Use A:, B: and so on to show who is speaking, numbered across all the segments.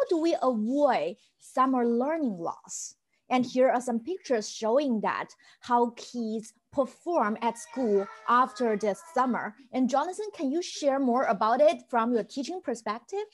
A: do we avoid summer learning loss? And here are some pictures showing that how kids perform at school after the summer. And Jonathan, can you share more about it from your teaching perspective?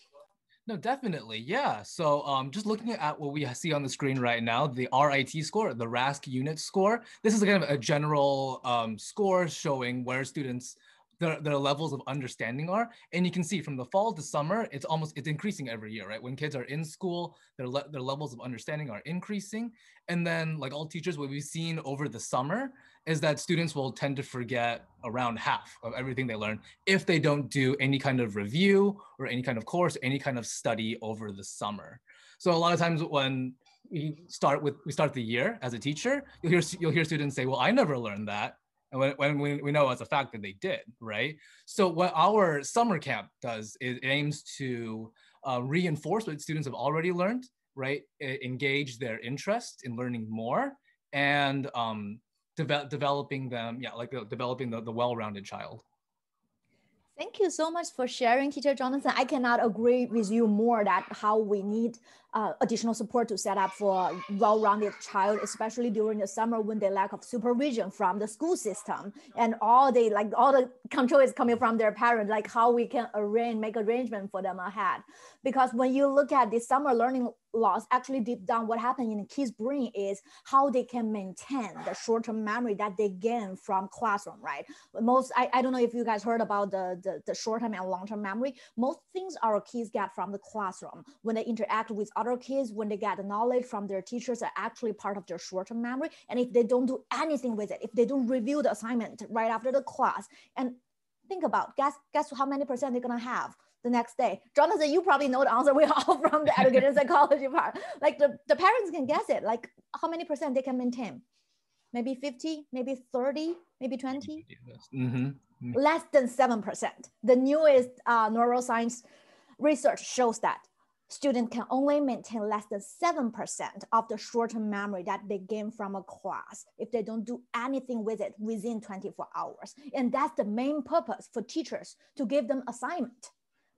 B: No, definitely. Yeah. So just looking at what we see on the screen right now, the RIT score, the RASC unit score, this is kind of a general score showing where students, their levels of understanding are. And you can see from the fall to summer, it's increasing every year, right? When kids are in school, their levels of understanding are increasing. And then like all teachers, what we've seen over the summer is that students will tend to forget around half of everything they learn if they don't do any kind of review or any kind of course, any kind of study over the summer. So a lot of times when we start the year as a teacher, you'll hear students say, well, I never learned that. And when we know as a fact that they did, right? So what our summer camp does is it aims to reinforce what students have already learned, right? Engage their interest in learning more and developing them, developing the well-rounded child.
A: Thank you so much for sharing, Teacher Jonathan. I cannot agree with you more that how we need additional support to set up for a well-rounded child, especially during the summer when they lack of supervision from the school system and all the control is coming from their parents, like how we can make arrangement for them ahead. Because when you look at the summer learning loss, actually deep down what happened in the kids' brain is how they can maintain the short-term memory that they gain from classroom, right? I don't know if you guys heard about the short-term and long-term memory. Most things our kids get from the classroom when they interact with other kids, when they get the knowledge from their teachers are actually part of their short-term memory. And if they don't do anything with it, if they don't review the assignment right after the class, and think about, guess how many percent they're gonna have the next day. Jonathan, you probably know the answer. We're all from the education psychology part. Like the parents can guess it, like how many percent they can maintain. Maybe 50, maybe 30, maybe 20. Mm-hmm. Less than 7%. The newest neuroscience research shows that students can only maintain less than 7% of the short-term memory that they gain from a class if they don't do anything with it within 24 hours. And that's the main purpose for teachers, to give them assignment,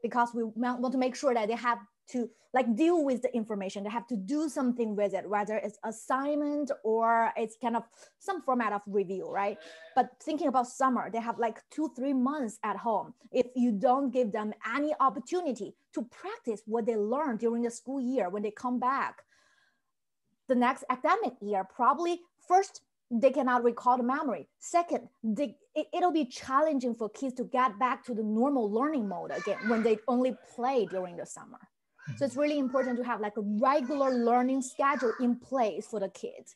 A: because we want to make sure that they have to deal with the information. They have to do something with it, whether it's assignment or it's kind of some format of review, right? But thinking about summer, they have 2-3 months at home. If you don't give them any opportunity to practice what they learned during the school year, when they come back, the next academic year, probably first, they cannot recall the memory. Second, it'll be challenging for kids to get back to the normal learning mode again when they only play during the summer. So it's really important to have a regular learning schedule in place for the kids.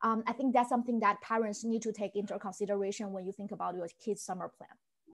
A: I think that's something that parents need to take into consideration when you think about your kids' summer plan.